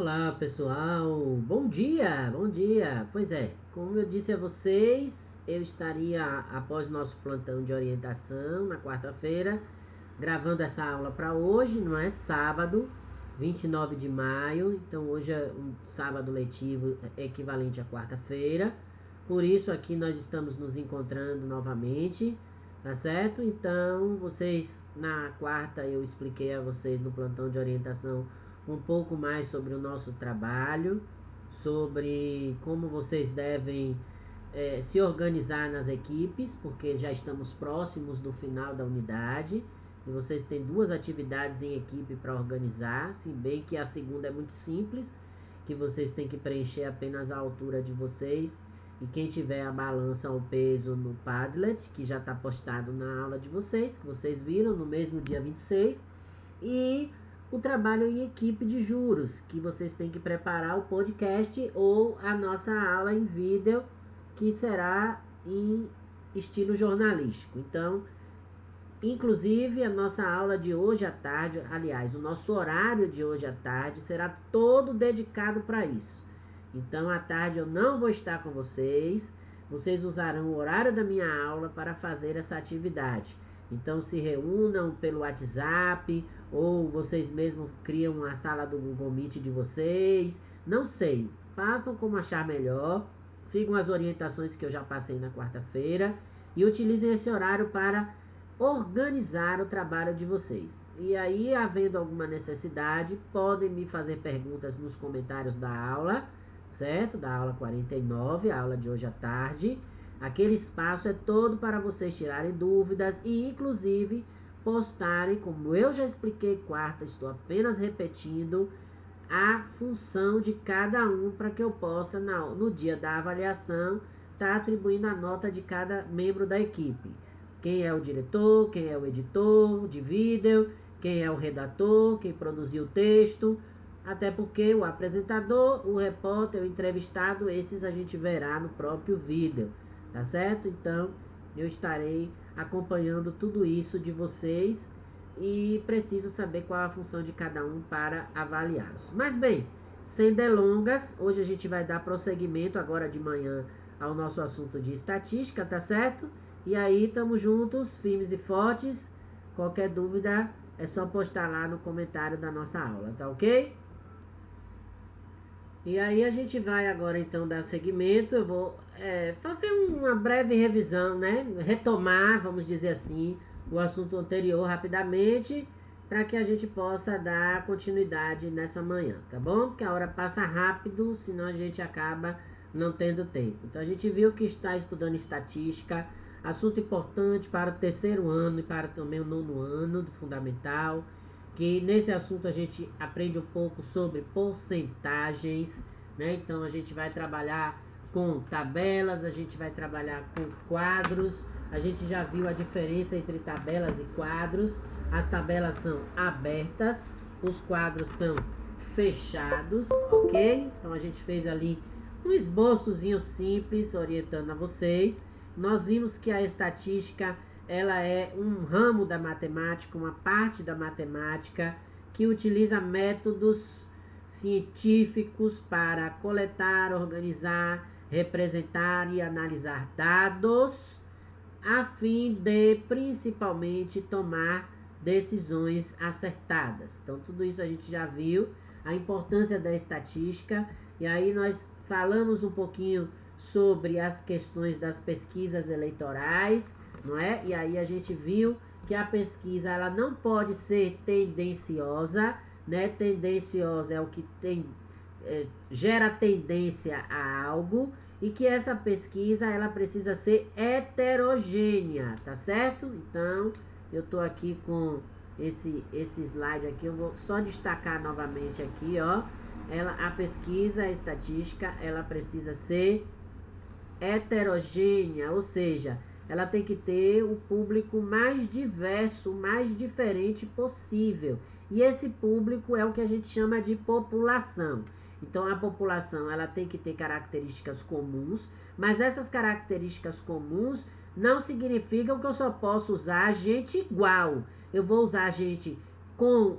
Olá pessoal, bom dia, bom dia. Pois é, como eu disse a vocês, eu estaria após nosso plantão de orientação na quarta-feira, gravando essa aula para hoje, não é? Sábado, 29 de maio. Então hoje é um sábado letivo equivalente à quarta-feira. Por isso aqui nós estamos nos encontrando novamente, tá certo? Então vocês, na quarta eu expliquei a vocês no plantão de orientação um pouco mais sobre o nosso trabalho, sobre como vocês devem se organizar nas equipes, porque já estamos próximos do final da unidade e vocês têm duas atividades em equipe para organizar, se bem que a segunda é muito simples, que vocês têm que preencher apenas a altura de vocês e quem tiver a balança ou peso no Padlet, que já está postado na aula de vocês, que vocês viram no mesmo dia 26, e o trabalho em equipe de juros, que vocês têm que preparar o podcast ou a nossa aula em vídeo, que será em estilo jornalístico. Então, inclusive a nossa aula de hoje à tarde, aliás, o nosso horário de hoje à tarde será todo dedicado para isso. Então, à tarde eu não vou estar com vocês, vocês usarão o horário da minha aula para fazer essa atividade. Então se reúnam pelo WhatsApp ou vocês mesmos criam uma sala do Google Meet de vocês. Não sei, façam como achar melhor. Sigam as orientações que eu já passei na quarta-feira e utilizem esse horário para organizar o trabalho de vocês. E aí, havendo alguma necessidade, podem me fazer perguntas nos comentários da aula, certo? Da aula 49, a aula de hoje à tarde. Aquele espaço é todo para vocês tirarem dúvidas e, inclusive, postarem, como eu já expliquei quarta, estou apenas repetindo, a função de cada um para que eu possa, no dia da avaliação, estar atribuindo a nota de cada membro da equipe. Quem é o diretor, quem é o editor de vídeo, quem é o redator, quem produziu o texto, até porque o apresentador, o repórter, o entrevistado, esses a gente verá no próprio vídeo. Tá certo? Então, eu estarei acompanhando tudo isso de vocês e preciso saber qual a função de cada um para avaliá-los. Mas bem, sem delongas, hoje a gente vai dar prosseguimento agora de manhã ao nosso assunto de estatística, tá certo? E aí, estamos juntos, firmes e fortes. Qualquer dúvida é só postar lá no comentário da nossa aula, tá ok? E aí a gente vai agora então dar seguimento. Eu vou fazer uma breve revisão, né? Retomar, vamos dizer assim, o assunto anterior rapidamente, para que a gente possa dar continuidade nessa manhã, tá bom? Porque a hora passa rápido, senão a gente acaba não tendo tempo. Então a gente viu que está estudando estatística, assunto importante para o terceiro ano e para também o nono ano do fundamental, que nesse assunto a gente aprende um pouco sobre porcentagens, né? Então a gente vai trabalhar com tabelas, a gente vai trabalhar com quadros. A gente já viu a diferença entre tabelas e quadros. As tabelas são abertas, os quadros são fechados, ok? Então a gente fez ali um esboçozinho simples orientando a vocês. Nós vimos que a estatística ela é um ramo da matemática, uma parte da matemática que utiliza métodos científicos para coletar, organizar, representar e analisar dados, a fim de principalmente tomar decisões acertadas. Então tudo isso a gente já viu, a importância da estatística, e aí nós falamos um pouquinho sobre as questões das pesquisas eleitorais, não é? E aí a gente viu que a pesquisa ela não pode ser tendenciosa, né? Tendenciosa é o que gera tendência a algo, e que essa pesquisa ela precisa ser heterogênea, tá certo? Então eu tô aqui com esse slide aqui, eu vou só destacar novamente aqui, ó. A pesquisa, a estatística, ela precisa ser heterogênea, ou seja, ela tem que ter o público mais diverso, mais diferente possível. E esse público é o que a gente chama de população. Então a população ela tem que ter características comuns, mas essas características comuns não significam que eu só posso usar gente igual. Eu vou usar gente com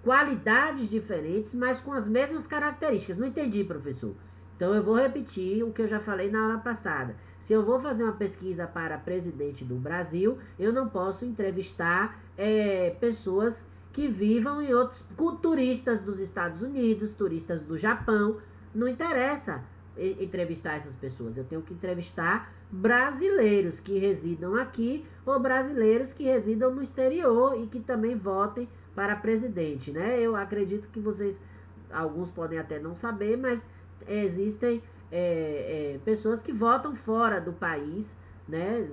qualidades diferentes, mas com as mesmas características. Não entendi, professor. Então eu vou repetir o que eu já falei na aula passada. Se eu vou fazer uma pesquisa para presidente do Brasil, eu não posso entrevistar pessoas que vivam em outros, turistas dos Estados Unidos, turistas do Japão. Não interessa entrevistar essas pessoas. Eu tenho que entrevistar brasileiros que residam aqui ou brasileiros que residam no exterior e que também votem para presidente, né? Eu acredito que vocês, alguns podem até não saber, mas existem pessoas que votam fora do país, né?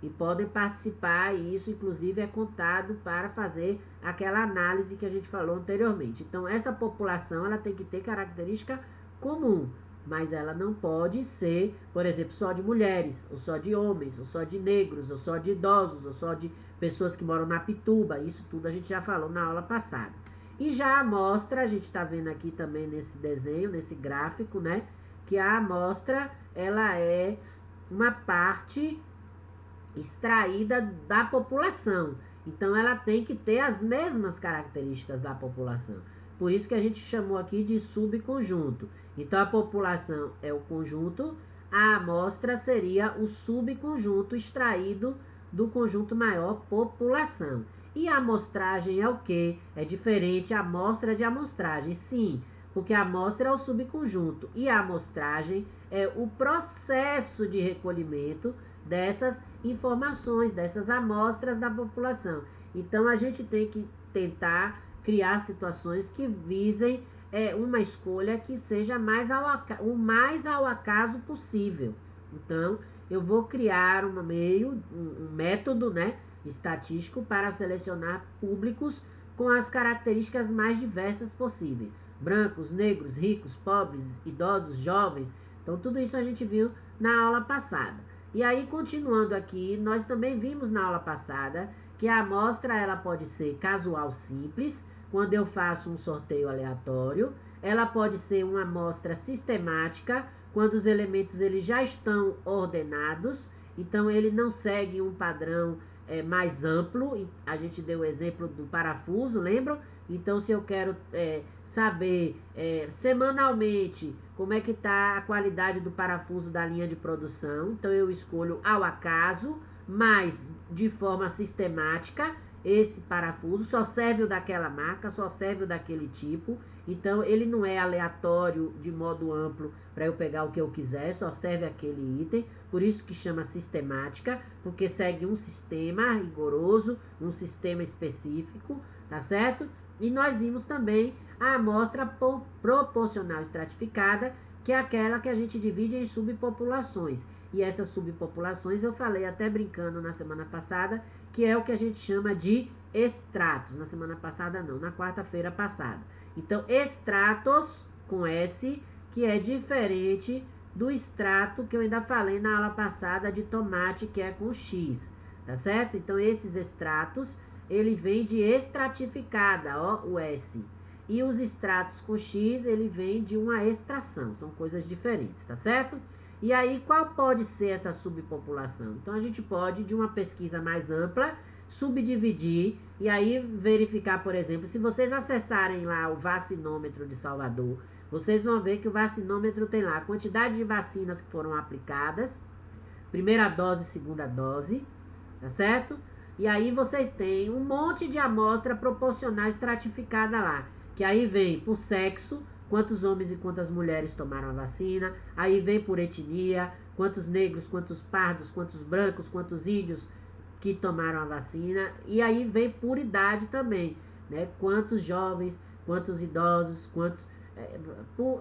E podem participar, e isso inclusive é contado para fazer aquela análise que a gente falou anteriormente. Então essa população ela tem que ter característica comum, mas ela não pode ser, por exemplo, só de mulheres, ou só de homens, ou só de negros, ou só de idosos, ou só de pessoas que moram na Pituba. Isso tudo a gente já falou na aula passada. E já a amostra, a gente está vendo aqui também nesse desenho, nesse gráfico, né? Que a amostra, ela é uma parte extraída da população. Então, ela tem que ter as mesmas características da população. Por isso que a gente chamou aqui de subconjunto. Então, a população é o conjunto, a amostra seria o subconjunto extraído do conjunto maior, população. E a amostragem é o quê? É diferente a amostra de amostragem, sim, porque a amostra é o subconjunto e a amostragem é o processo de recolhimento dessas informações, dessas amostras da população. Então, a gente tem que tentar criar situações que visem uma escolha que seja o mais ao acaso possível. Então, eu vou criar um método, né, estatístico para selecionar públicos com as características mais diversas possíveis. Brancos, negros, ricos, pobres, idosos, jovens. Então, tudo isso a gente viu na aula passada. E aí, continuando aqui, nós também vimos na aula passada que a amostra ela pode ser casual simples, quando eu faço um sorteio aleatório. Ela pode ser uma amostra sistemática, quando os elementos eles já estão ordenados, então ele não segue um padrão mais amplo. A gente deu o exemplo do parafuso, lembram? Então, se eu quero saber semanalmente como é que está a qualidade do parafuso da linha de produção, então eu escolho ao acaso, mas de forma sistemática. Esse parafuso só serve o daquela marca, só serve o daquele tipo. Então, ele não é aleatório de modo amplo para eu pegar o que eu quiser, só serve aquele item. Por isso que chama sistemática, porque segue um sistema rigoroso, um sistema específico, tá certo? E nós vimos também a amostra proporcional estratificada, que é aquela que a gente divide em subpopulações. E essas subpopulações eu falei até brincando na semana passada, que é o que a gente chama de estratos. Na semana passada não, na quarta-feira passada. Então, estratos com S, que é diferente do extrato que eu ainda falei na aula passada de tomate, que é com X, tá certo? Então, esses extratos, ele vem de estratificada, ó, o S. E os extratos com X, ele vem de uma extração, são coisas diferentes, tá certo? E aí, qual pode ser essa subpopulação? Então, a gente pode, de uma pesquisa mais ampla, subdividir e aí verificar, por exemplo, se vocês acessarem lá o vacinômetro de Salvador, vocês vão ver que o vacinômetro tem lá a quantidade de vacinas que foram aplicadas, primeira dose, segunda dose, tá certo? E aí vocês têm um monte de amostra proporcional estratificada lá, que aí vem por sexo, quantos homens e quantas mulheres tomaram a vacina, aí vem por etnia, quantos negros, quantos pardos, quantos brancos, quantos índios que tomaram a vacina, e aí vem por idade também, né? Quantos jovens, quantos idosos,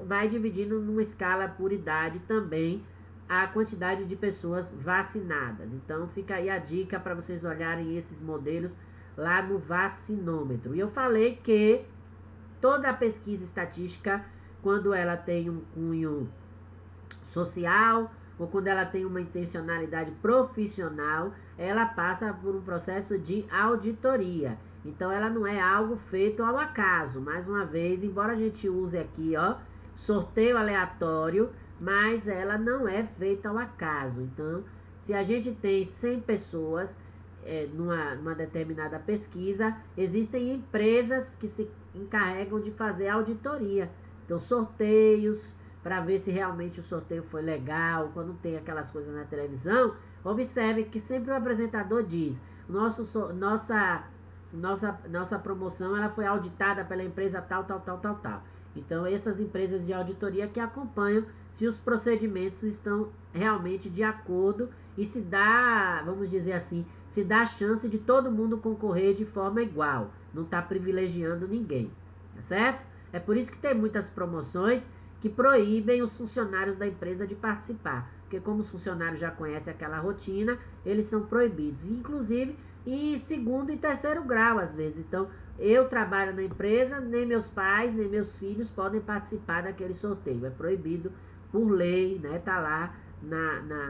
vai dividindo numa escala por idade também a quantidade de pessoas vacinadas. Então fica aí a dica para vocês olharem esses modelos lá no vacinômetro. E eu falei que toda a pesquisa estatística, quando ela tem um cunho social ou quando ela tem uma intencionalidade profissional, ela passa por um processo de auditoria. Então, ela não é algo feito ao acaso. Mais uma vez, embora a gente use aqui, ó, sorteio aleatório, mas ela não é feita ao acaso. Então, se a gente tem 100 pessoas numa determinada pesquisa, existem empresas que se encarregam de fazer auditoria. Então, sorteios, para ver se realmente o sorteio foi legal. Quando tem aquelas coisas na televisão, observe que sempre o apresentador diz: nossa promoção ela foi auditada pela empresa tal, tal, tal, tal, tal. Então, essas empresas de auditoria que acompanham se os procedimentos estão realmente de acordo e se dá, vamos dizer assim, se dá a chance de todo mundo concorrer de forma igual. Não está privilegiando ninguém, tá certo? É por isso que tem muitas promoções que proíbem os funcionários da empresa de participar. Porque como os funcionários já conhecem aquela rotina, eles são proibidos. Inclusive em segundo e terceiro grau, às vezes. Então, eu trabalho na empresa, nem meus pais, nem meus filhos podem participar daquele sorteio. É proibido por lei, né? Tá lá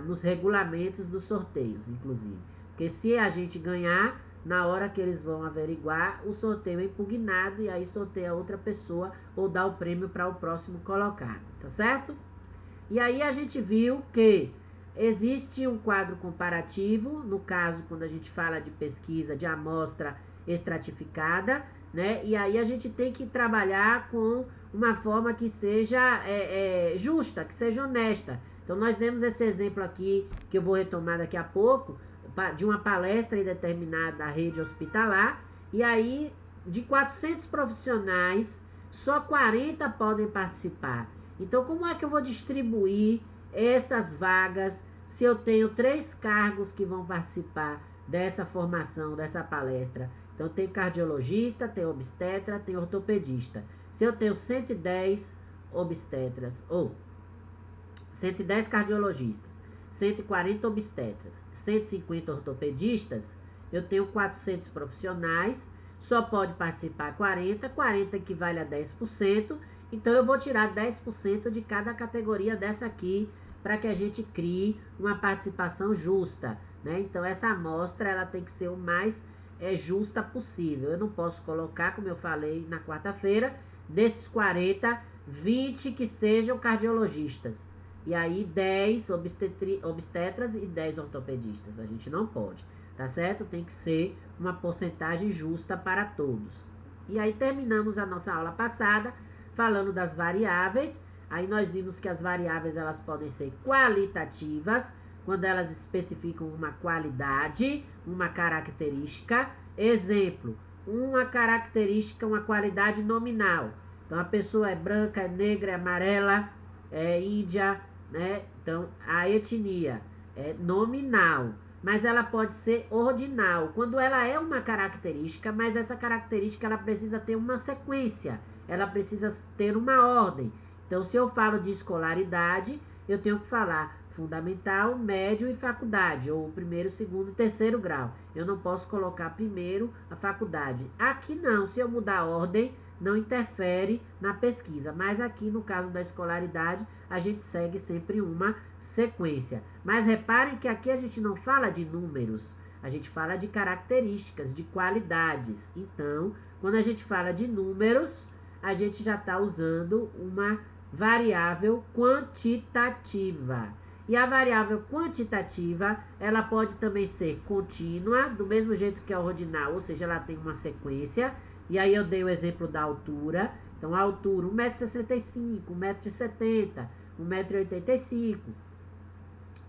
nos regulamentos dos sorteios, inclusive. Porque se a gente ganhar, na hora que eles vão averiguar, o sorteio é impugnado e aí sorteia outra pessoa ou dá o prêmio para o próximo colocado, tá certo? E aí a gente viu que existe um quadro comparativo, no caso, quando a gente fala de pesquisa de amostra estratificada, né? E aí a gente tem que trabalhar com uma forma que seja justa, que seja honesta. Então nós vemos esse exemplo aqui, que eu vou retomar daqui a pouco, de uma palestra em determinada rede hospitalar, e aí de 400 profissionais, só 40 podem participar. Então, como é que eu vou distribuir essas vagas se eu tenho 3 cargos que vão participar dessa formação, dessa palestra? Então, tem cardiologista, tem obstetra, tem ortopedista. Se eu tenho 110 obstetras, ou 110 cardiologistas, 140 obstetras, 150 ortopedistas, eu tenho 400 profissionais, só pode participar 40 equivale a 10%, então eu vou tirar 10% de cada categoria dessa aqui, para que a gente crie uma participação justa, né? Então essa amostra ela tem que ser o mais justa possível. Eu não posso colocar, como eu falei na quarta-feira, desses 40, 20 que sejam cardiologistas. E aí 10 obstetras e 10 ortopedistas. A gente não pode, tá certo? Tem que ser uma porcentagem justa para todos. E aí terminamos a nossa aula passada falando das variáveis. Aí nós vimos que as variáveis elas podem ser qualitativas, quando elas especificam uma qualidade, uma característica. Exemplo, uma característica, uma qualidade nominal. Então a pessoa é branca, é negra, é amarela, é índia, né? Então a etnia é nominal, mas ela pode ser ordinal, quando ela é uma característica, mas essa característica ela precisa ter uma sequência, ela precisa ter uma ordem. Então, se eu falo de escolaridade, eu tenho que falar fundamental, médio e faculdade, ou primeiro, segundo e terceiro grau. Eu não posso colocar primeiro a faculdade. Aqui não, se eu mudar a ordem, não interfere na pesquisa. Mas aqui, no caso da escolaridade, a gente segue sempre uma sequência. Mas reparem que aqui a gente não fala de números, a gente fala de características, de qualidades. Então, quando a gente fala de números, a gente já está usando uma variável quantitativa. E a variável quantitativa, ela pode também ser contínua, do mesmo jeito que a ordinal, ou seja, ela tem uma sequência. E aí eu dei o exemplo da altura. Então, a altura, 1,65 m, 1,70 m, 1,85 m.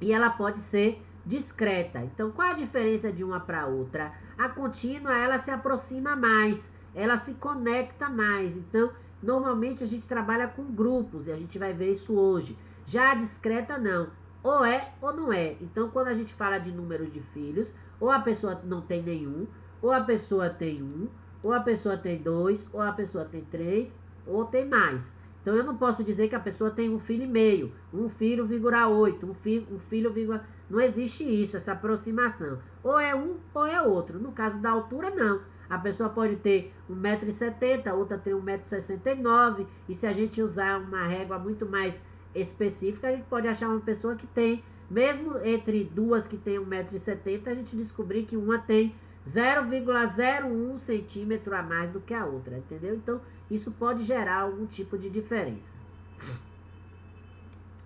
E ela pode ser discreta. Então, qual a diferença de uma para outra? A contínua, ela se aproxima mais, ela se conecta mais. Então, normalmente a gente trabalha com grupos, e a gente vai ver isso hoje. Já a discreta, não. Ou é ou não é. Então, quando a gente fala de números de filhos, ou a pessoa não tem nenhum, ou a pessoa tem um, ou a pessoa tem 2, ou a pessoa tem 3, ou tem mais. Então, eu não posso dizer que a pessoa tem um filho e meio, um filho, 8, um filho, não existe isso, essa aproximação. Ou é um, ou é outro. No caso da altura, não. A pessoa pode ter 1,70 m, outra tem 1,69 m, e se a gente usar uma régua muito mais específica, a gente pode achar uma pessoa que tem, mesmo entre duas que tem 1,70 m, a gente descobrir que uma tem 0,01 centímetro a mais do que a outra, entendeu? Então, isso pode gerar algum tipo de diferença.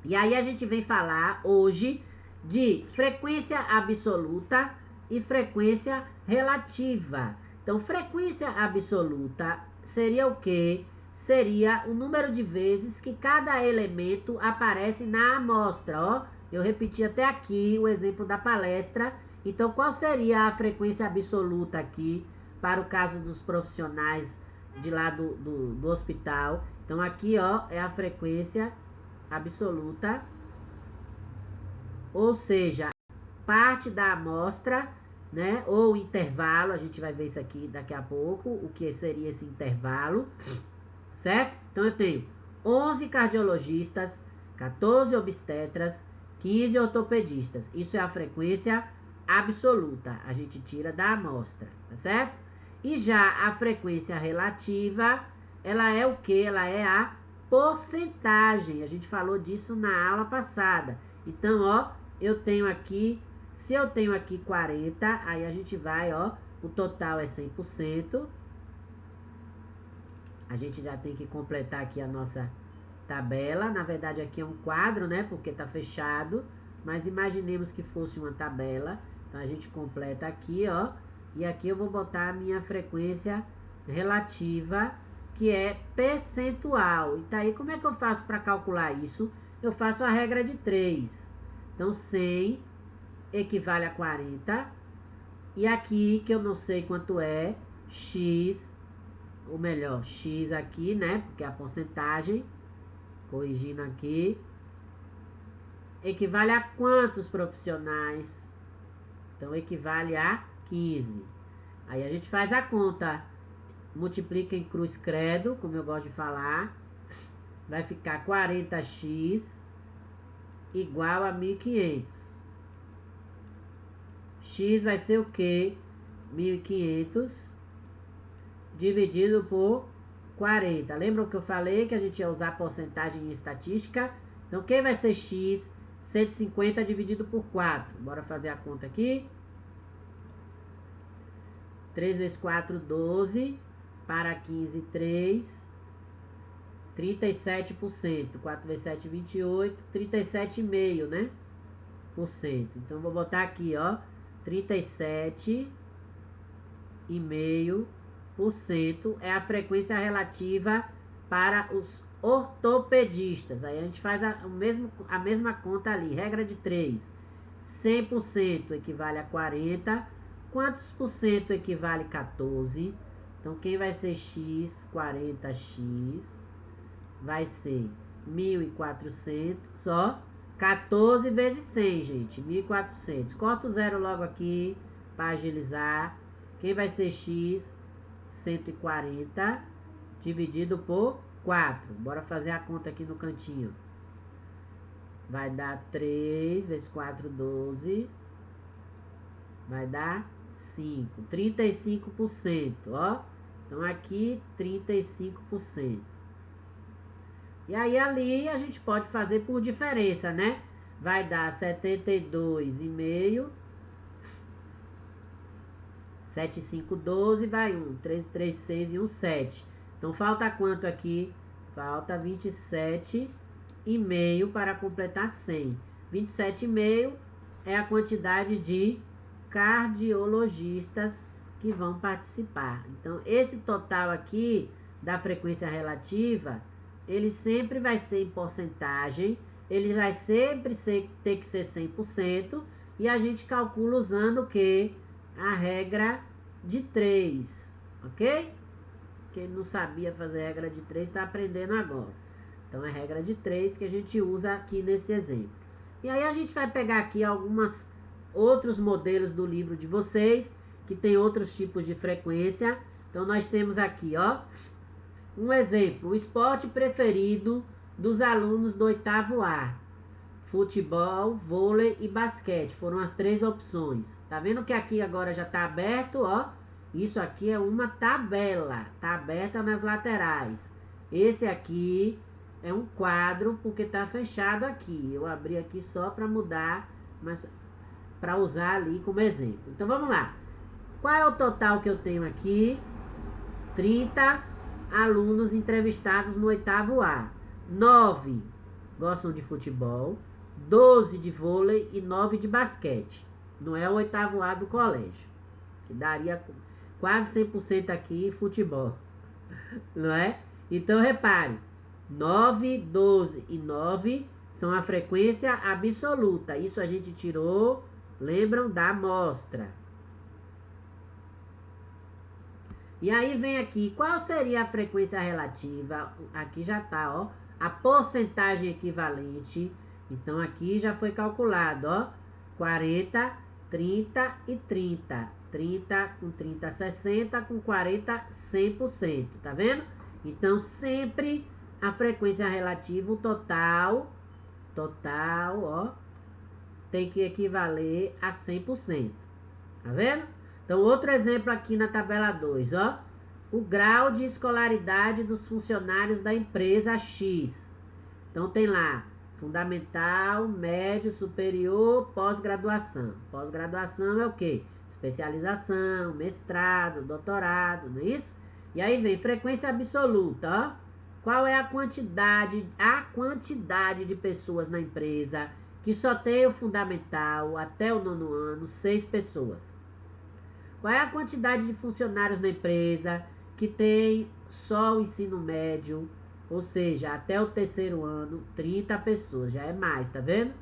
E aí a gente vem falar hoje de frequência absoluta, e frequência relativa. Então, frequência absoluta seria o quê? Seria o número de vezes que cada elemento aparece na amostra, ó. Eu repeti até aqui o exemplo da palestra. Então, qual seria a frequência absoluta aqui para o caso dos profissionais de lá do hospital? Então, aqui, ó, é a frequência absoluta, ou seja, parte da amostra, né, ou intervalo, a gente vai ver isso aqui daqui a pouco, o que seria esse intervalo, certo? Então, eu tenho 11 cardiologistas, 14 obstetras, 15 ortopedistas. Isso é a frequência absoluta. A gente tira da amostra, tá certo? E já a frequência relativa, ela é o quê? Ela é a porcentagem. A gente falou disso na aula passada. Então, ó, eu tenho aqui, se eu tenho aqui 40, aí a gente vai, ó, o total é 100%. A gente já tem que completar aqui a nossa tabela. Na verdade, aqui é um quadro, né? Porque tá fechado. Mas imaginemos que fosse uma tabela. Então, a gente completa aqui, ó. E aqui eu vou botar a minha frequência relativa, que é percentual. E tá aí, como é que eu faço para calcular isso? Eu faço a regra de 3. Então, 100 equivale a 40. E aqui, que eu não sei quanto é, x, ou melhor, x aqui, né? Porque é a porcentagem, corrigindo aqui, equivale a quantos profissionais? Então, equivale a 15. Aí a gente faz a conta, multiplica em cruz credo, como eu gosto de falar, vai ficar 40x igual a 1.500. X vai ser o quê? 1.500 dividido por 40. Lembram que eu falei que a gente ia usar porcentagem em estatística? Então, quem vai ser x? 150 dividido por 4. Bora fazer a conta aqui. 3 vezes 4, 12. Para 15, 3. 37%. 4 vezes 7, 28. 37,5%, né? Então, vou botar aqui, ó. 37,5% é a frequência relativa para os ortopedistas. Aí a gente faz a mesma conta ali, regra de 3. 100% equivale a 40. Quantos por cento equivale a 14? Então, quem vai ser x? 40x vai ser 1.400, ó. 14 vezes 100, gente, 1.400. Corta o zero logo aqui para agilizar. Quem vai ser x? 140 dividido por 4. Bora fazer a conta aqui no cantinho. Vai dar 3 vezes 4, 12. Vai dar 5. 35%, ó. Então, aqui, 35%. E aí, ali, a gente pode fazer por diferença, né? Vai dar 72,5. 7, 5, 12, vai 1. 3, 3, 6 e 1, 7. Então, falta quanto aqui? Falta 27,5 para completar 100. 27,5 é a quantidade de cardiologistas que vão participar. Então, esse total aqui da frequência relativa, ele sempre vai ser em porcentagem, ele vai sempre ter que ser 100%, e a gente calcula usando o quê? A regra de 3, ok? Quem não sabia fazer regra de 3 está aprendendo agora. Então, é regra de 3 que a gente usa aqui nesse exemplo. E aí, a gente vai pegar aqui outros modelos do livro de vocês, que tem outros tipos de frequência. Então, nós temos aqui, ó, um exemplo, o esporte preferido dos alunos do 8º A. Futebol, vôlei e basquete. Foram as 3 opções. Tá vendo que aqui agora já tá aberto, ó? Isso aqui é uma tabela. Tá aberta nas laterais. Esse aqui é um quadro porque tá fechado aqui. Eu abri aqui só para mudar, mas para usar ali como exemplo. Então, vamos lá. Qual é o total que eu tenho aqui? 30 alunos entrevistados no 8º A. 9 gostam de futebol, 12 de vôlei e 9 de basquete. Não é o oitavo A do colégio, que daria quase 100% aqui em futebol, não é? Então, repare, 9, 12 e 9 são a frequência absoluta. Isso a gente tirou, lembram, da amostra. E aí vem aqui, qual seria a frequência relativa? Aqui já está, ó, a porcentagem equivalente. Então, aqui já foi calculado, ó, 40, 30 e 30. 30 com 30, 60, com 40, 100%, tá vendo? Então, sempre a frequência relativa, o total, ó, tem que equivaler a 100%, tá vendo? Então, outro exemplo aqui na tabela 2, ó. O grau de escolaridade dos funcionários da empresa X. Então, tem lá, fundamental, médio, superior, pós-graduação. Pós-graduação é o quê? Especialização, mestrado, doutorado, não é isso? E aí vem frequência absoluta, ó. Qual é a quantidade de pessoas na empresa que só tem o fundamental até o 9º ano, 6 pessoas? Qual é a quantidade de funcionários na empresa que tem só o ensino médio, ou seja, até o 3º ano, 30 pessoas, já é mais, tá vendo?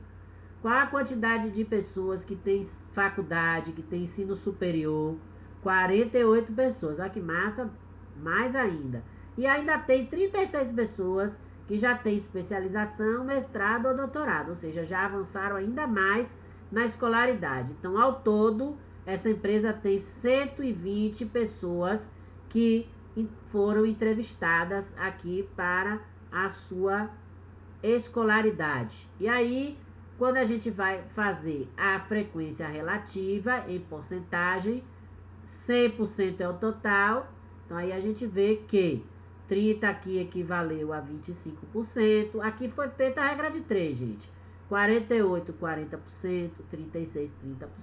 Qual a quantidade de pessoas que tem faculdade, que tem ensino superior? 48 pessoas, olha que massa, mais ainda. E ainda tem 36 pessoas que já têm especialização, mestrado ou doutorado, ou seja, já avançaram ainda mais na escolaridade. Então, ao todo, essa empresa tem 120 pessoas que foram entrevistadas aqui para a sua escolaridade. E aí, quando a gente vai fazer a frequência relativa em porcentagem, 100% é o total. Então, aí a gente vê que 30 aqui equivaleu a 25%. Aqui foi feita a regra de 3, gente. 48, 40%, 36,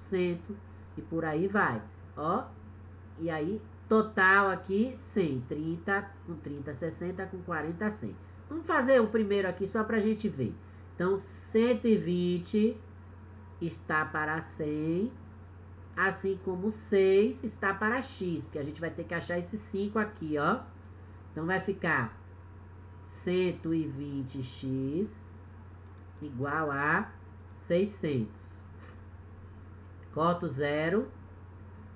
30%. E por aí vai, ó. E aí, total aqui, 100. 30 com 30, 60 com 40, 100. Vamos fazer o primeiro aqui só pra gente ver. Então, 120 está para 100, assim como 6 está para x, porque a gente vai ter que achar esses 5 aqui, ó. Então, vai ficar 120x igual a 600. Corta o zero.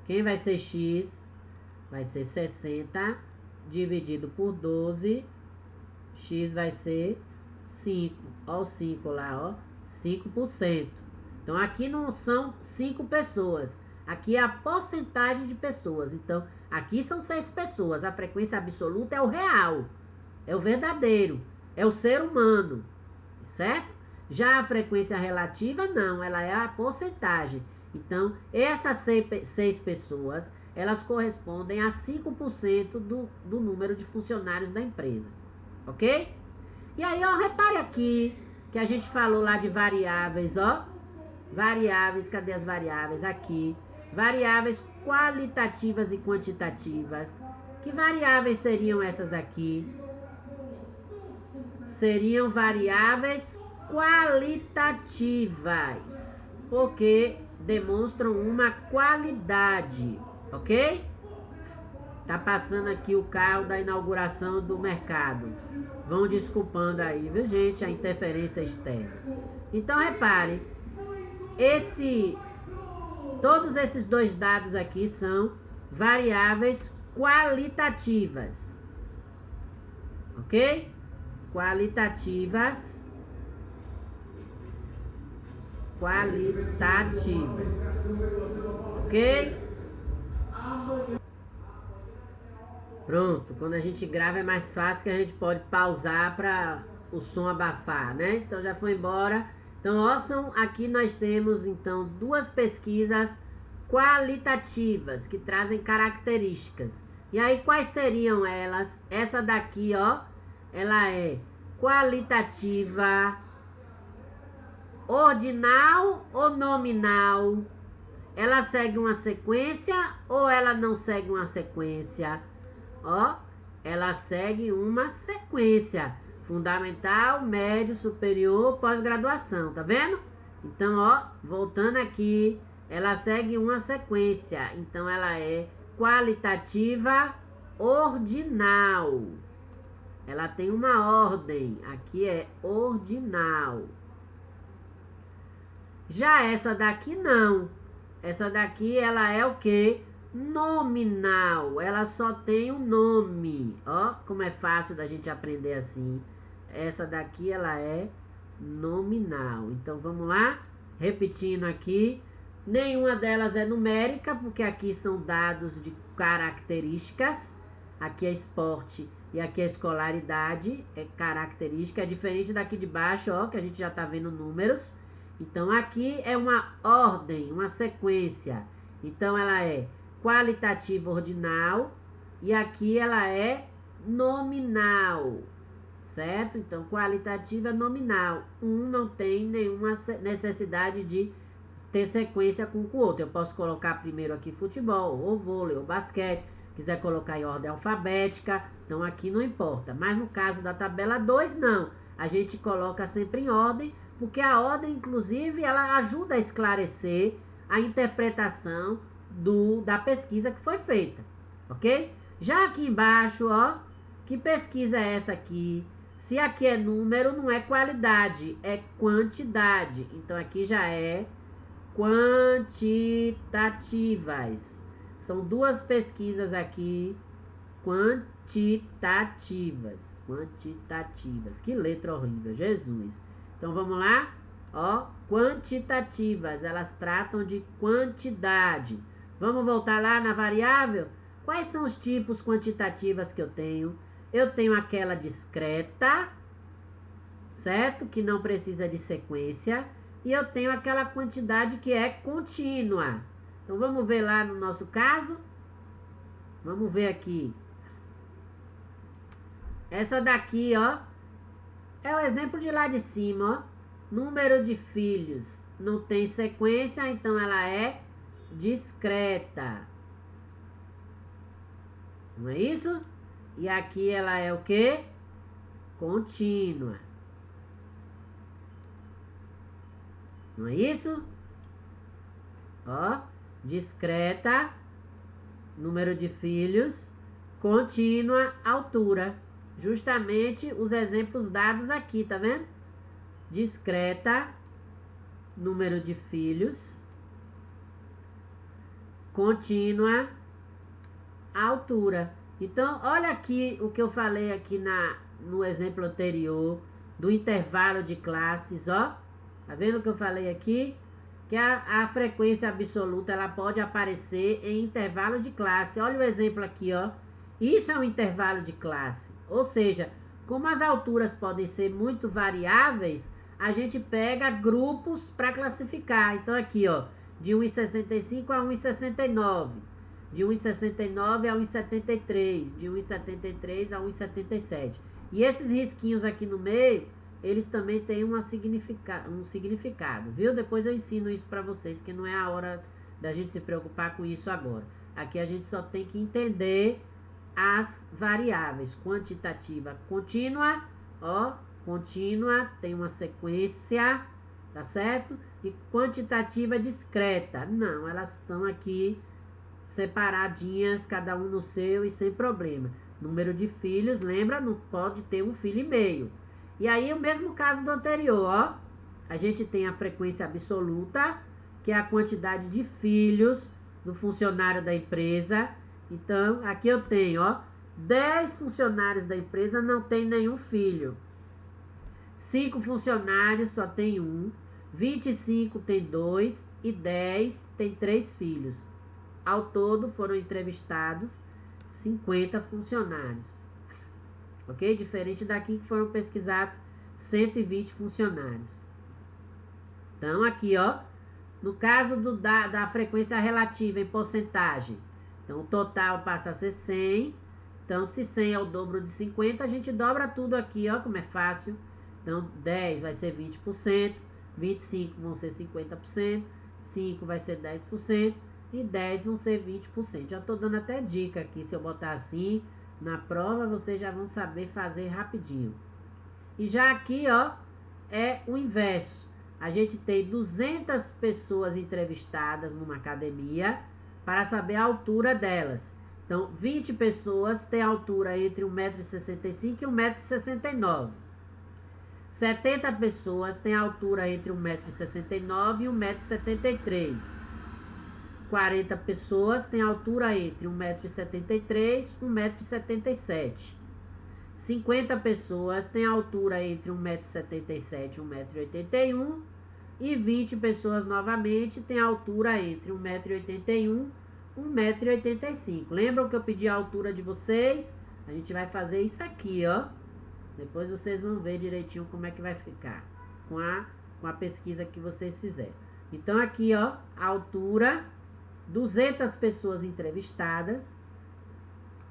Quem vai ser x? Vai ser 60 dividido por 12. X vai ser 5. Ó o 5 lá, ó. 5%. Então, aqui não são 5 pessoas. Aqui é a porcentagem de pessoas. Então, aqui são 6 pessoas. A frequência absoluta é o real. É o verdadeiro. É o ser humano. Certo? Já a frequência relativa, não. Ela é a porcentagem. Então, essas 6 pessoas, elas correspondem a 5% do número de funcionários da empresa. Ok? E aí, ó, repare aqui que a gente falou lá de variáveis, ó. Variáveis, cadê as variáveis? Aqui. Variáveis qualitativas e quantitativas. Que variáveis seriam essas aqui? Seriam variáveis qualitativas, porque demonstram uma qualidade, ok? Tá passando aqui o carro da inauguração do mercado. Vão desculpando aí, viu, gente, a interferência externa. Então, repare, todos esses dois dados aqui são variáveis qualitativas, ok? Qualitativas. Ok? Pronto, quando a gente grava é mais fácil, que a gente pode pausar para o som abafar, né? Então já foi embora. Então, ouçam, aqui nós temos então 2 pesquisas qualitativas que trazem características. E aí, quais seriam elas? Essa daqui, ó, ela é qualitativa ordinal ou nominal? Ela segue uma sequência ou ela não segue uma sequência? Ó, ela segue uma sequência. Fundamental, médio, superior, pós-graduação, tá vendo? Então, ó, voltando aqui, ela segue uma sequência. Então, ela é qualitativa ordinal. Ela tem uma ordem. Aqui é ordinal. Já essa daqui não. Essa daqui ela é o quê? Nominal. Ela só tem o nome. Ó, como é fácil da gente aprender assim. Essa daqui ela é nominal. Então vamos lá, repetindo aqui. Nenhuma delas é numérica, porque aqui são dados de características. Aqui é esporte e aqui é escolaridade, é característica. É diferente daqui de baixo, ó, que a gente já tá vendo números. Então aqui é uma ordem, uma sequência. Então ela é qualitativa ordinal e aqui ela é nominal, certo? Então qualitativa nominal. Um não tem nenhuma necessidade de ter sequência com o outro. Eu posso colocar primeiro aqui futebol, ou vôlei, ou basquete. Quiser colocar em ordem alfabética, então aqui não importa. Mas no caso da tabela 2, não. A gente coloca sempre em ordem, porque a ordem, inclusive, ela ajuda a esclarecer a interpretação da pesquisa que foi feita, ok? Já aqui embaixo, ó, que pesquisa é essa aqui? Se aqui é número, não é qualidade, é quantidade. Então aqui já é quantitativas. São duas pesquisas aqui quantitativas. Quantitativas. Que letra horrível, Jesus. Então vamos lá? Ó, quantitativas, elas tratam de quantidade. Vamos voltar lá na variável? Quais são os tipos quantitativas que eu tenho? Eu tenho aquela discreta, certo? Que não precisa de sequência. E eu tenho aquela quantidade que é contínua. Então vamos ver lá no nosso caso. Vamos ver aqui. Essa daqui, ó, é o exemplo de lá de cima, ó. Número de filhos. Não tem sequência, então ela é discreta. Não é isso? E aqui ela é o quê? Contínua. Não é isso? Ó, discreta, número de filhos, contínua, altura. Justamente os exemplos dados aqui, tá vendo? Discreta, número de filhos, contínua, altura. Então, olha aqui o que eu falei aqui no exemplo anterior do intervalo de classes, ó. Tá vendo o que eu falei aqui? Que a frequência absoluta ela pode aparecer em intervalo de classe. Olha o exemplo aqui, ó. Isso é um intervalo de classe. Ou seja, como as alturas podem ser muito variáveis, a gente pega grupos para classificar. Então aqui, ó, de 1,65 a 1,69. De 1,69 a 1,73. De 1,73 a 1,77. E esses risquinhos aqui no meio, eles também têm um significado, viu? Depois eu ensino isso para vocês, que não é a hora da gente se preocupar com isso agora. Aqui a gente só tem que entender as variáveis. Quantitativa contínua, ó, contínua, tem uma sequência, tá certo? E quantitativa discreta. Não, elas estão aqui separadinhas, cada um no seu e sem problema. Número de filhos, lembra? Não pode ter um filho e meio. E aí, o mesmo caso do anterior, ó. A gente tem a frequência absoluta, que é a quantidade de filhos do funcionário da empresa. Então, aqui eu tenho, ó, 10 funcionários da empresa não tem nenhum filho. 5 funcionários só tem um. 25 tem 2 e 10 tem 3 filhos. Ao todo, foram entrevistados 50 funcionários. Ok? Diferente daqui que foram pesquisados 120 funcionários. Então, aqui, ó, no caso da frequência relativa em porcentagem, então o total passa a ser 100. Então, se 100 é o dobro de 50, a gente dobra tudo aqui, ó, como é fácil. Então, 10 vai ser 20%, 25 vão ser 50%, 5 vai ser 10% e 10 vão ser 20%. Já tô dando até dica aqui, se eu botar assim, na prova vocês já vão saber fazer rapidinho. E já aqui, ó, é o inverso. a gente tem 200 pessoas entrevistadas numa academia para saber a altura delas. Então, 20 pessoas têm altura entre 1,65 m e 1,69 m. 70 pessoas têm altura entre 1,69 m e 1,73 m. 40 pessoas têm altura entre 1,73 m e 1,77 m. 50 pessoas têm altura entre 1,77 m e 1,81 m. E 20 pessoas novamente têm altura entre 1,81 m e 1,85 m. Lembram que eu pedi a altura de vocês? A gente vai fazer isso aqui, ó. Depois vocês vão ver direitinho como é que vai ficar com a pesquisa que vocês fizeram. Então aqui, ó, a altura, 200 pessoas entrevistadas.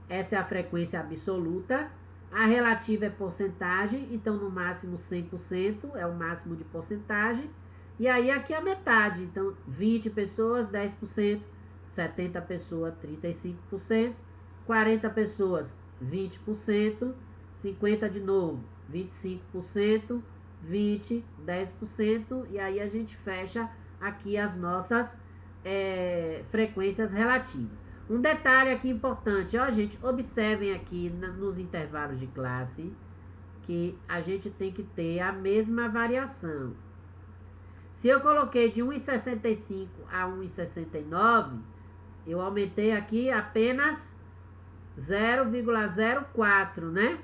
Essa é a frequência absoluta. A relativa é porcentagem, então no máximo 100% é o máximo de porcentagem. E aí aqui a metade, então 20 pessoas, 10%, 70 pessoas, 35%, 40 pessoas, 20%, 50 de novo, 25%, 20%, 10%, e aí a gente fecha aqui as nossas frequências relativas. Um detalhe aqui importante, ó gente, observem aqui nos intervalos de classe que a gente tem que ter a mesma variação. Se eu coloquei de 1,65 a 1,69, eu aumentei aqui apenas 0,04, né?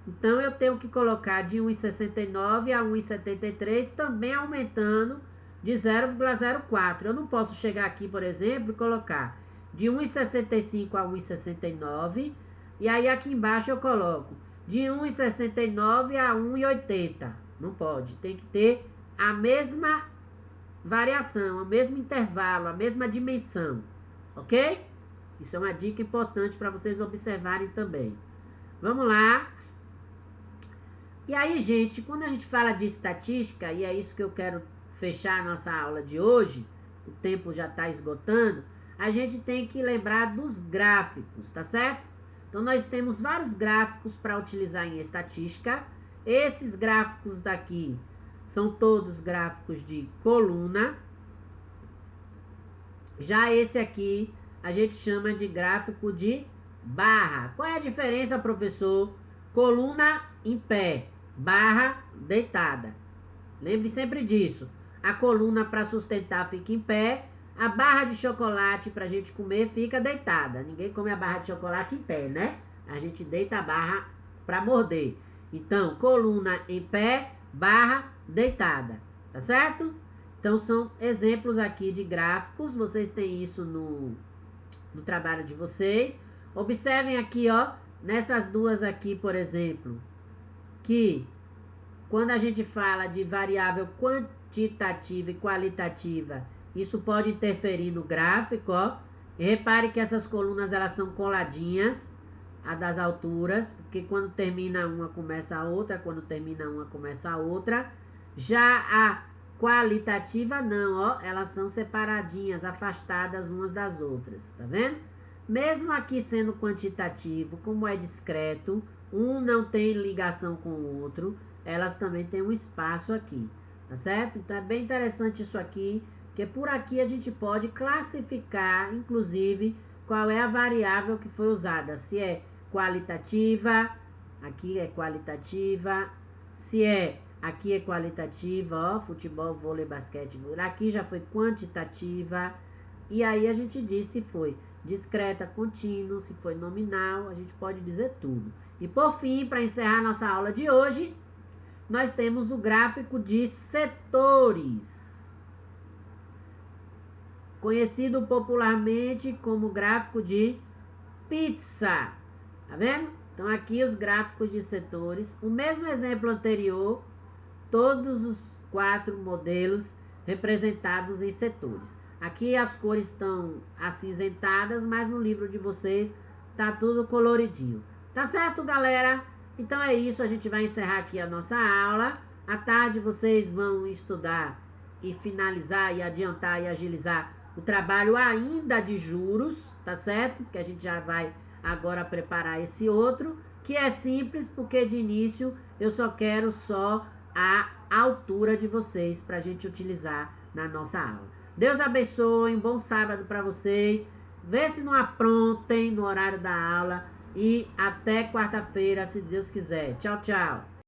Então, eu tenho que colocar de 1,69 a 1,73, também aumentando de 0,04. Eu não posso chegar aqui, por exemplo, e colocar de 1,65 a 1,69, e aí aqui embaixo eu coloco de 1,69 a 1,80. Não pode, tem que ter a mesma variação, o mesmo intervalo, a mesma dimensão, ok? Isso é uma dica importante para vocês observarem também. Vamos lá. E aí, gente, quando a gente fala de estatística, e é isso que eu quero fechar a nossa aula de hoje, o tempo já está esgotando, a gente tem que lembrar dos gráficos, tá certo? Então, nós temos vários gráficos para utilizar em estatística. Esses gráficos daqui são todos gráficos de coluna. Já esse aqui a gente chama de gráfico de barra. Qual é a diferença, professor? Coluna em pé, barra deitada. Lembre sempre disso. A coluna para sustentar fica em pé, a barra de chocolate para a gente comer fica deitada. Ninguém come a barra de chocolate em pé, né? A gente deita a barra para morder. Então, coluna em pé, barra deitada. Tá certo? Então, são exemplos aqui de gráficos. Vocês têm isso no trabalho de vocês. Observem aqui, ó, nessas duas aqui, por exemplo, que quando a gente fala de variável quantitativa e qualitativa, isso pode interferir no gráfico, ó. E repare que essas colunas, elas são coladinhas, a das alturas, porque quando termina uma, começa a outra, quando termina uma, começa a outra. Já a qualitativa não, ó, elas são separadinhas, afastadas umas das outras, tá vendo? Mesmo aqui sendo quantitativo, como é discreto, um não tem ligação com o outro, elas também têm um espaço aqui, tá certo? Então é bem interessante isso aqui, porque por aqui a gente pode classificar, inclusive, qual é a variável que foi usada. Se é qualitativa, aqui é qualitativa, se é, aqui é qualitativa, ó, futebol, vôlei, basquete, aqui já foi quantitativa, e aí a gente diz se foi discreta, contínuo, se foi nominal, a gente pode dizer tudo. E por fim, para encerrar nossa aula de hoje, nós temos o gráfico de setores, conhecido popularmente como gráfico de pizza, tá vendo? Então aqui os gráficos de setores, o mesmo exemplo anterior, todos os 4 modelos representados em setores. Aqui as cores estão acinzentadas, mas no livro de vocês tá tudo coloridinho. Tá certo, galera? Então é isso, a gente vai encerrar aqui a nossa aula. À tarde vocês vão estudar e finalizar e adiantar e agilizar o trabalho ainda de juros, tá certo? Porque a gente já vai agora preparar esse outro, que é simples, porque de início eu só quero a à altura de vocês para a gente utilizar na nossa aula. Deus abençoe, um bom sábado para vocês. Vê se não aprontem no horário da aula e até quarta-feira, se Deus quiser. Tchau, tchau.